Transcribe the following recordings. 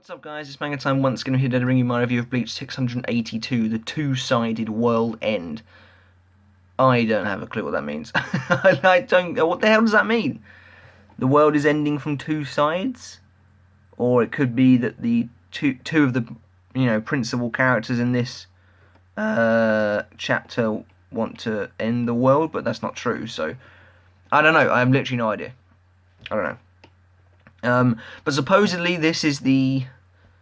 What's up guys, it's Manga Time once again here to bring you my review of Bleach 682, the two-sided world end. I don't have a clue what that means. I don't what the hell does that mean? The world is ending from two sides? Or it could be that the two of the, principal characters in this chapter want to end the world, but that's not true, so I don't know, I have literally no idea. I don't know. But supposedly this is the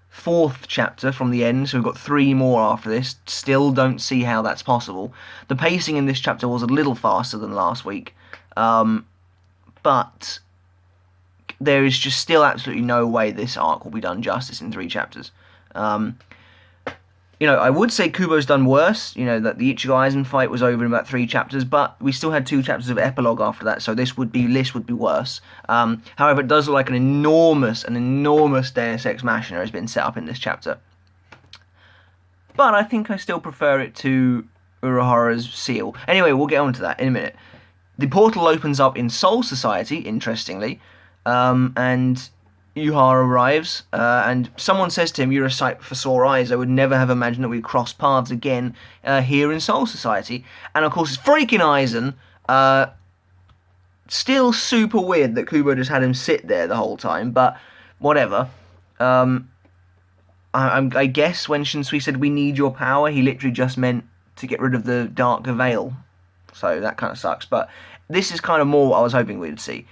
fourth chapter from the end, so we've got three more after this. Still don't see how that's possible. The pacing in this chapter was a little faster than last week, but there is just still absolutely no way this arc will be done justice in three chapters. I would say Kubo's done worse, that the Ichigo Aizen fight was over in about 3 chapters, but we still had 2 chapters of epilogue after that, so this would be worse. However, it does look like an enormous Deus Ex Machina has been set up in this chapter. But I think I still prefer it to Urahara's seal. Anyway, we'll get on to that in a minute. The portal opens up in Soul Society, interestingly, and Yhwach arrives, and someone says to him, "You're a sight for sore eyes. I would never have imagined that we'd cross paths again here in Soul Society." And of course, it's freaking Aizen. Still super weird that Kubo just had him sit there the whole time, but whatever. I guess when Shinsui said, "We need your power," he literally just meant to get rid of the Dark Veil. So that kind of sucks, but this is kind of more what I was hoping we'd see.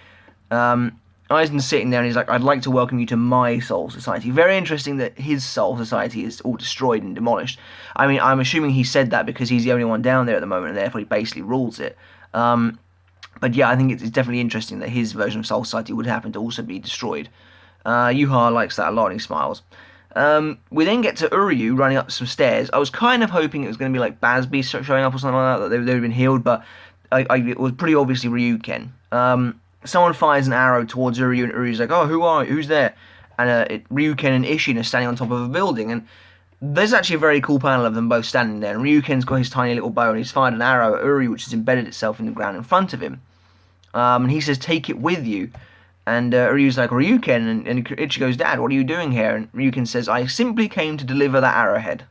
Aizen's sitting there and he's like, "I'd like to welcome you to my Soul Society." Very interesting that his Soul Society is all destroyed and demolished. I mean, I'm assuming he said that because he's the only one down there at the moment and therefore he basically rules it. But yeah, I think it's definitely interesting that his version of Soul Society would happen to also be destroyed. Yhwach likes that a lot and he smiles. We then get to Uryu running up some stairs. I was kind of hoping it was going to be like Basby showing up or something like that, that they've been healed, but it was pretty obviously Ryuken. Someone fires an arrow towards Uryu, and Uryu's like, "Oh, who are you? Who's there?" And Ryuken and Ishin are standing on top of a building, and there's actually a very cool panel of them both standing there, and Ryuken's got his tiny little bow, and he's fired an arrow at Uryu, which has embedded itself in the ground in front of him. And he says, "Take it with you." And Uryu's like, "Ryuken," and Ichigo's, "Dad, what are you doing here?" And Ryuken says, "I simply came to deliver that arrowhead."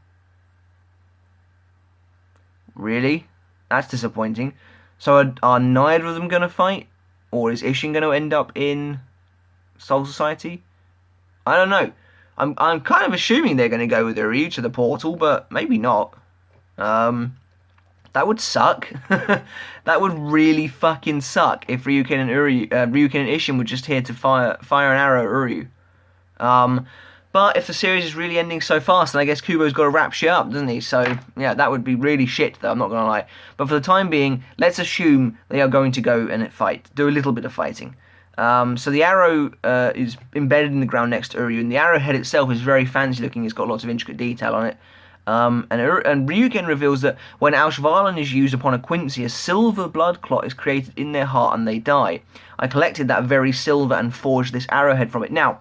Really? That's disappointing. So are neither of them going to fight? Or is Ishin going to end up in Soul Society? I don't know. I'm kind of assuming they're going to go with Uryu to the portal, but maybe not. That would suck. That would really fucking suck if Ryuken and Ishin were just here to fire an arrow at Uryu. But if the series is really ending so fast, then I guess Kubo's got to wrap shit up, doesn't he? So, yeah, that would be really shit, though, I'm not going to lie. But for the time being, let's assume they are going to go and fight, do a little bit of fighting. So the arrow is embedded in the ground next to Uryu, and the arrowhead itself is very fancy looking, it's got lots of intricate detail on it. And Ryuken reveals that when Auschwalen is used upon a Quincy, a silver blood clot is created in their heart and they die. I collected that very silver and forged this arrowhead from it. Now,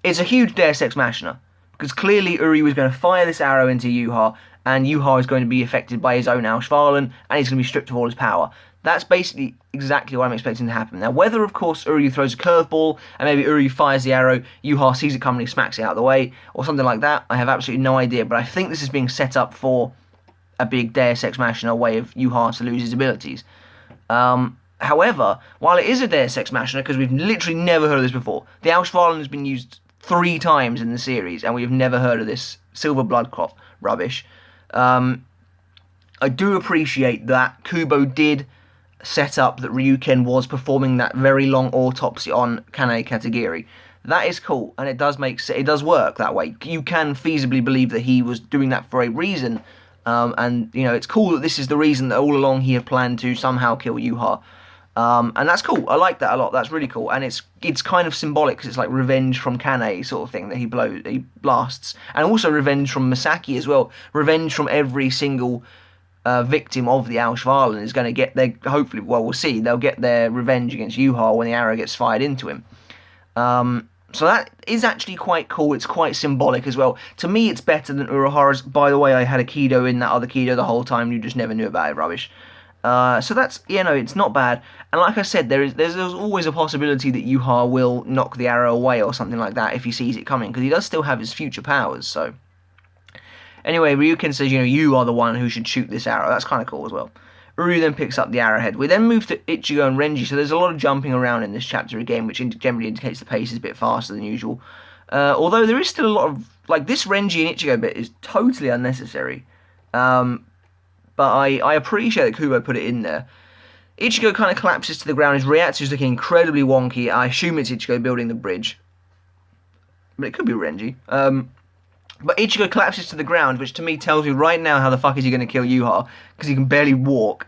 it's a huge Deus Ex Machina, because clearly Uryu is going to fire this arrow into Yhwach, and Yhwach is going to be affected by his own Auschwalen, and he's going to be stripped of all his power. That's basically exactly what I'm expecting to happen. Now, whether, of course, Uryu throws a curveball, and maybe Uryu fires the arrow, Yhwach sees it coming and he smacks it out of the way, or something like that, I have absolutely no idea, but I think this is being set up for a big Deus Ex Machina way of Yhwach to lose his abilities. However, while it is a Deus Ex Machina, because we've literally never heard of this before, the Auschwalen has been used 3 times in the series, and we've never heard of this silver blood clot rubbish. I do appreciate that Kubo did set up that Ryuken was performing that very long autopsy on Kane Katagiri. That is cool, and it does work that way. You can feasibly believe that he was doing that for a reason, and it's cool that this is the reason that all along he had planned to somehow kill Yhwach. And that's cool. I like that a lot. That's really cool. And it's kind of symbolic because it's like revenge from Kane sort of thing that he blasts. And also revenge from Misaki as well. Revenge from every single victim of the Auschwalen is going to get their, hopefully, well, we'll see, they'll get their revenge against Yhwach when the arrow gets fired into him. So that is actually quite cool. It's quite symbolic as well. To me, it's better than Urahara's. By the way, I had a Kido in that other Kido the whole time. You just never knew about it. Rubbish. So that's, it's not bad. And like I said, there's always a possibility that Yhwach will knock the arrow away or something like that if he sees it coming, because he does still have his future powers. So anyway, Ryukin says, you are the one who should shoot this arrow. That's kind of cool as well. Uryu then picks up the arrowhead. We then move to Ichigo and Renji, so there's a lot of jumping around in this chapter again, which generally indicates the pace is a bit faster than usual. Although there is still a lot of, like, this Renji and Ichigo bit is totally unnecessary. But I appreciate that Kubo put it in there. Ichigo kind of collapses to the ground. His reactor is looking incredibly wonky. I assume it's Ichigo building the bridge. But it could be Renji. But Ichigo collapses to the ground, which to me tells me right now how the fuck is he going to kill Yhwach, because he can barely walk.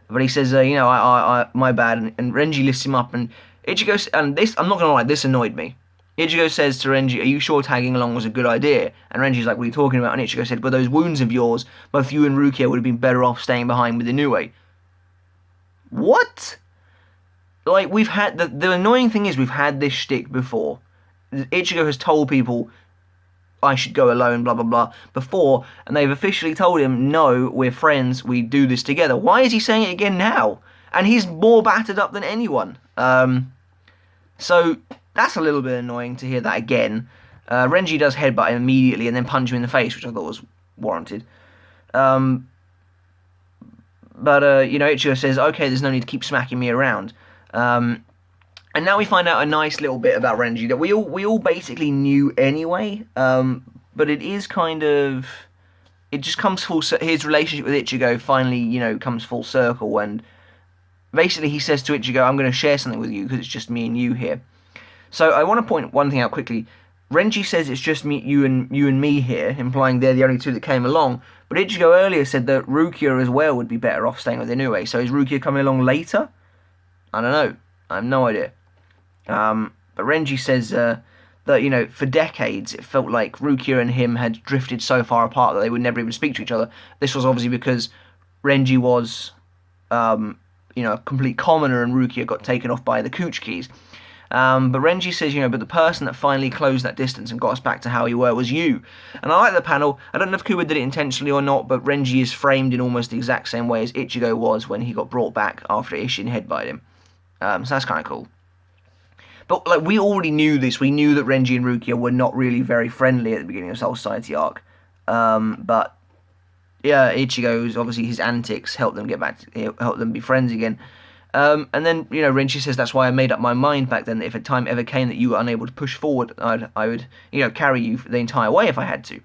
But he says, my bad, and Renji lifts him up, and Ichigo, and this, I'm not going to lie, this annoyed me. Ichigo says to Renji, are you sure tagging along was a good idea? And Renji's like, what are you talking about? And Ichigo said, but those wounds of yours, both you and Rukia would have been better off staying behind with Inoue. What? Like, we've had, the annoying thing is we've had this shtick before. Ichigo has told people, I should go alone, blah, blah, blah, before, and they've officially told him, no, we're friends, we do this together. Why is he saying it again now? And he's more battered up than anyone. So, that's a little bit annoying to hear that again. Renji does headbutt him immediately and then punch him in the face, which I thought was warranted. But Ichigo says, okay, there's no need to keep smacking me around. And now we find out a nice little bit about Renji that we all basically knew anyway, but it is kind of, it just comes full, his relationship with Ichigo finally, comes full circle, and basically he says to Ichigo, I'm going to share something with you because it's just me and you here. So I want to point one thing out quickly. Renji says it's just you and me here, implying they're the only two that came along, but Ichigo earlier said that Rukia as well would be better off staying with Inoue, so is Rukia coming along later? I don't know. I have no idea. But Renji says that, for decades it felt like Rukia and him had drifted so far apart that they would never even speak to each other. This was obviously because Renji was, a complete commoner and Rukia got taken off by the Kuchikis. But Renji says, but the person that finally closed that distance and got us back to how we were was you. And I like the panel. I don't know if Kubo did it intentionally or not, but Renji is framed in almost the exact same way as Ichigo was when he got brought back after Isshin headbutted him. So that's kind of cool. But, like, we already knew this. We knew that Renji and Rukia were not really very friendly at the beginning of Soul Society arc. But, yeah, Ichigo's, obviously, his antics helped them get back, help them be friends again. And then, Renji says, that's why I made up my mind back then that if a time ever came that you were unable to push forward, I would, carry you the entire way if I had to.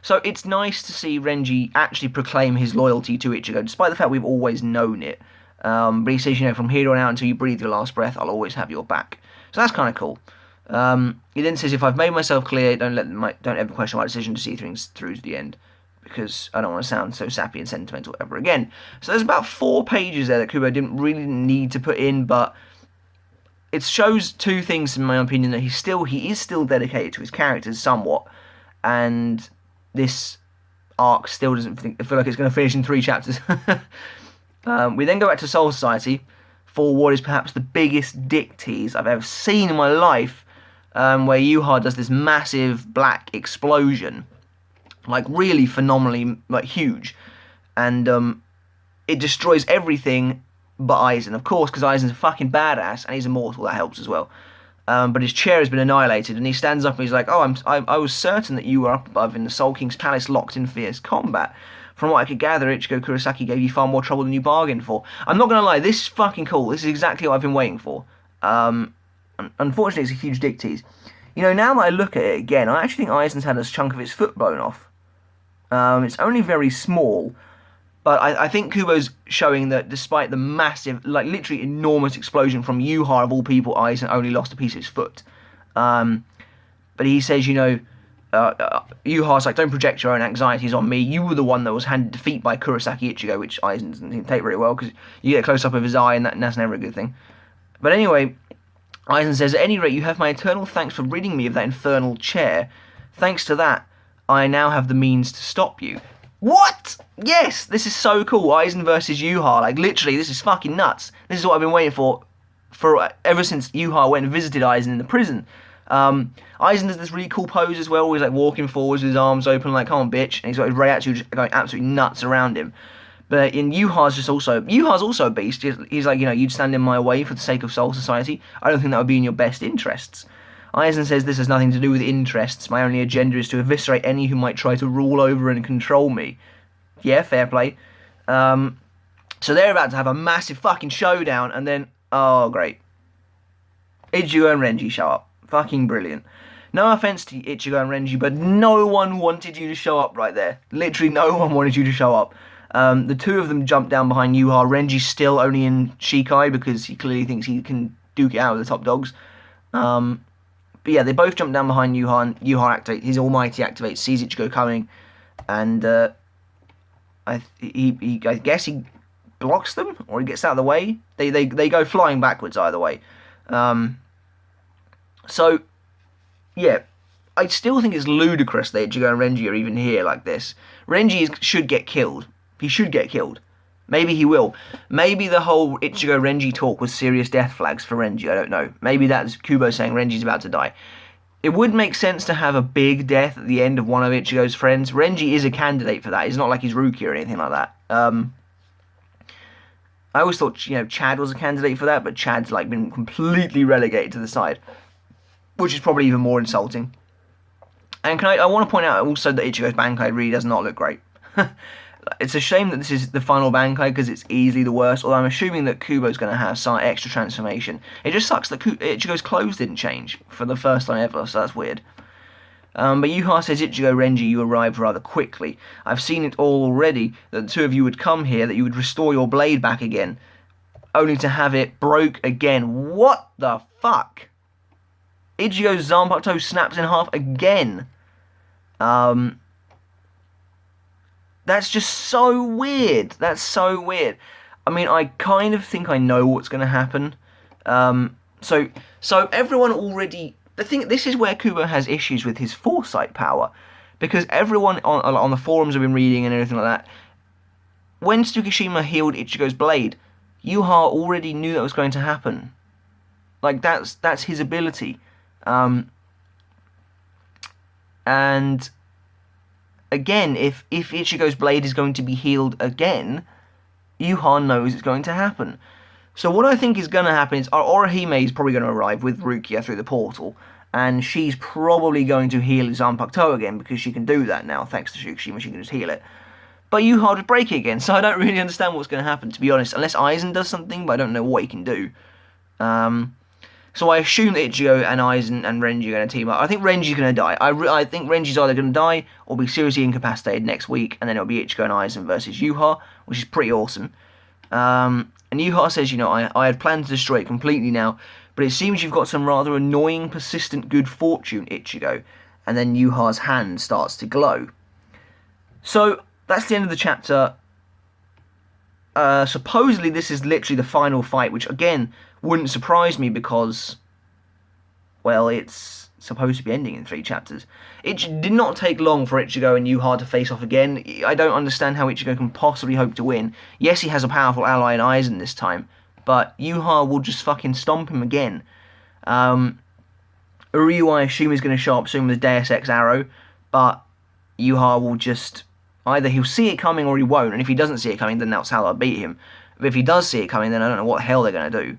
So it's nice to see Renji actually proclaim his loyalty to Ichigo, despite the fact we've always known it. But he says, from here on out until you breathe your last breath, I'll always have your back. So that's kind of cool. He then says, if I've made myself clear, don't ever question my decision to see things through to the end, because I don't want to sound so sappy and sentimental ever again. So there's about 4 pages there that Kubo didn't really need to put in, but it shows 2 things in my opinion: that he is still dedicated to his characters somewhat, and this arc still doesn't feel like it's going to finish in 3 chapters. We then go back to Soul Society for what is perhaps the biggest dick tease I've ever seen in my life, where Yhwach does this massive black explosion, like really phenomenally, like huge, and it destroys everything but Aizen, of course, because Aizen's a fucking badass and he's immortal. That helps as well. But his chair has been annihilated, and he stands up and he's like, "Oh, I was certain that you were up above in the Soul King's palace, locked in fierce combat. From what I could gather, Ichigo Kurosaki gave you far more trouble than you bargained for." I'm not going to lie, this is fucking cool. This is exactly what I've been waiting for. Unfortunately, it's a huge dick tease. Now that I look at it again, I actually think Aizen's had a chunk of his foot blown off. It's only very small, but I think Kubo's showing that despite the massive, like literally enormous explosion from Yhwach of all people, Aizen only lost a piece of his foot. But he says, Yhwach's like, don't project your own anxieties on me. You were the one that was handed defeat by Kurosaki Ichigo, which Aizen doesn't take very well, because you get a close-up of his eye, and that's never a good thing. But anyway, Aizen says, at any rate, you have my eternal thanks for ridding me of that infernal chair. Thanks to that, I now have the means to stop you. What? Yes, this is so cool. Aizen versus Yhwach. Like, literally, this is fucking nuts. This is what I've been waiting for ever since Yhwach went and visited Aizen in the prison. Aizen does this really cool pose as well, where he's like walking forwards with his arms open, like, come on, bitch, and he's got his Reiatsu just going absolutely nuts around him. But in Yhwach's also a beast. He's like, you'd stand in my way for the sake of Soul Society. I don't think that would be in your best interests. Aizen says this has nothing to do with interests. My only agenda is to eviscerate any who might try to rule over and control me. Yeah, fair play. So they're about to have a massive fucking showdown, and then, oh great, Ichigo and Renji show up. Fucking brilliant. No offense to Ichigo and Renji, but no one wanted you to show up right there. Literally no one wanted you to show up. The two of them jump down behind Yhwach. Renji's still only in Shikai because he clearly thinks he can duke it out with the top dogs. But yeah, they both jump down behind Yhwach, and Yhwach activates, his Almighty activates, sees Ichigo coming, and I guess he blocks them, or he gets out of the way. They go flying backwards either way. So, yeah, I still think it's ludicrous that Ichigo and Renji are even here like this. Renji should get killed. He should get killed. Maybe he will. Maybe the whole Ichigo-Renji talk was serious death flags for Renji, I don't know. Maybe that's Kubo saying Renji's about to die. It would make sense to have a big death at the end of one of Ichigo's friends. Renji is a candidate for that. It's not like he's Ruki or anything like that. I always thought, Chad was a candidate for that, but Chad's like been completely relegated to the side, which is probably even more insulting. And I want to point out also that Ichigo's Bankai really does not look great. It's a shame that this is the final Bankai because it's easily the worst, although I'm assuming that Kubo's going to have some extra transformation. It just sucks that Ichigo's clothes didn't change for the first time ever, so that's weird. But Yhwach says, Ichigo, Renji, you arrived rather quickly. I've seen it all already, that the two of you would come here, that you would restore your blade back again, only to have it broke again. What the fuck? Ichigo's Zanpakuto snaps in half again. That's just so weird. That's so weird. I mean, I kind of think I know what's going to happen. So everyone already... This is where Kubo has issues with his foresight power. Because everyone on the forums have been reading and everything like that. When Tsukishima healed Ichigo's blade, Yhwach already knew that was going to happen. Like, that's his ability. And... again, if Ichigo's blade is going to be healed again, Yhwach knows it's going to happen. So what I think is going to happen is Orihime is probably going to arrive with Rukia through the portal, and she's probably going to heal Zanpakuto again, because she can do that now, thanks to Tsukishima, she can just heal it. But Yhwach would break it again, so I don't really understand what's going to happen, to be honest, unless Aizen does something, but I don't know what he can do. So I assume that Ichigo and Aizen and Renji are going to team up. I think Renji's going to die. I think Renji's either going to die or be seriously incapacitated next week, and then it'll be Ichigo and Aizen versus Yhwach, which is pretty awesome. And Yhwach says, I had planned to destroy it completely now, but it seems you've got some rather annoying, persistent good fortune, Ichigo. And then Yhwach's hand starts to glow. So that's the end of the chapter. Supposedly this is literally the final fight, which again wouldn't surprise me because, well, it's supposed to be ending in 3 chapters. It did not take long for Ichigo and Yhwach to face off again. I don't understand how Ichigo can possibly hope to win. Yes, he has a powerful ally in Aizen this time, but Yhwach will just fucking stomp him again. Uryu, I assume, is going to show up soon with Deus Ex Arrow, but Yhwach will just... either he'll see it coming or he won't, and if he doesn't see it coming, then that's how they'll beat him. But if he does see it coming, then I don't know what the hell they're going to do.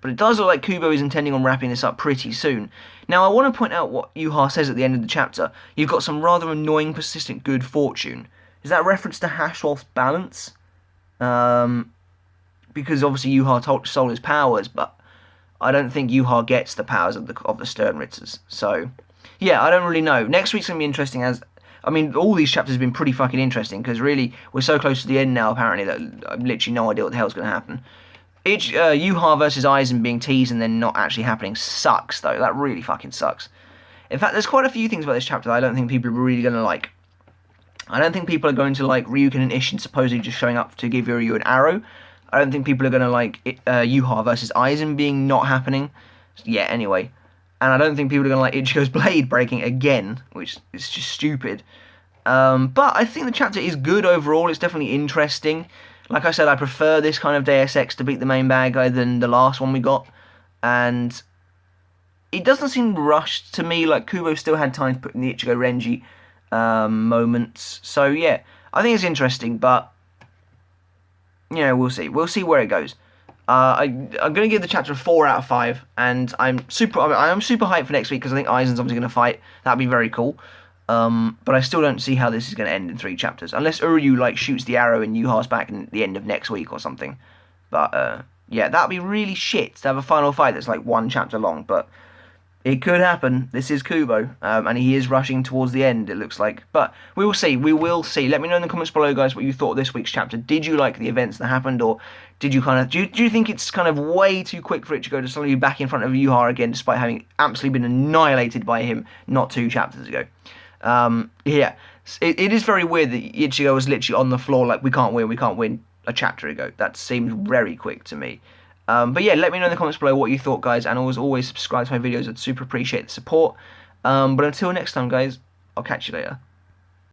But it does look like Kubo is intending on wrapping this up pretty soon. Now, I want to point out what Yhwach says at the end of the chapter. You've got some rather annoying, persistent good fortune. Is that a reference to Hashwolf's balance? Because obviously Yhwach stole his powers, but I don't think Yhwach gets the powers of the Sternritzers. So, yeah, I don't really know. Next week's going to be interesting as... I mean, all these chapters have been pretty fucking interesting, because really, we're so close to the end now, apparently, that I've literally no idea what the hell's going to happen. Yhwach versus Aizen being teased and then not actually happening sucks, though. That really fucking sucks. In fact, there's quite a few things about this chapter that I don't think people are really going to like. I don't think people are going to like Ryukin and Isshin supposedly just showing up to give Uryu an arrow. I don't think people are going to like Yhwach versus Aizen being not happening. Yeah, anyway. And I don't think people are going to like Ichigo's blade breaking again, which is just stupid. But I think the chapter is good overall. It's definitely interesting. Like I said, I prefer this kind of Deus Ex to beat the main bad guy than the last one we got. And it doesn't seem rushed to me. Like, Kubo still had time to put in the Ichigo Renji moments. So, yeah. I think it's interesting, but we'll see. We'll see where it goes. I'm going to give the chapter a 4 out of 5, and I'm super hyped for next week because I think Aizen's obviously going to fight. That'd be very cool. But I still don't see how this is going to end in 3 chapters, unless Uryu like shoots the arrow in Yhwach's back at the end of next week or something. But yeah, that'd be really shit to have a final fight that's like 1 chapter long. But it could happen. This is Kubo, and he is rushing towards the end, it looks like. But we will see. We will see. Let me know in the comments below, guys, what you thought of this week's chapter. Did you like the events that happened, or did you kind of... Do you think it's kind of way too quick for Ichigo to suddenly be back in front of Yhwach again, despite having absolutely been annihilated by him not 2 chapters ago? Yeah. It is very weird that Ichigo was literally on the floor like, we can't win a chapter ago. That seems very quick to me. But yeah, let me know in the comments below what you thought, guys, and always subscribe to my videos. I'd super appreciate the support. But until next time, guys, I'll catch you later.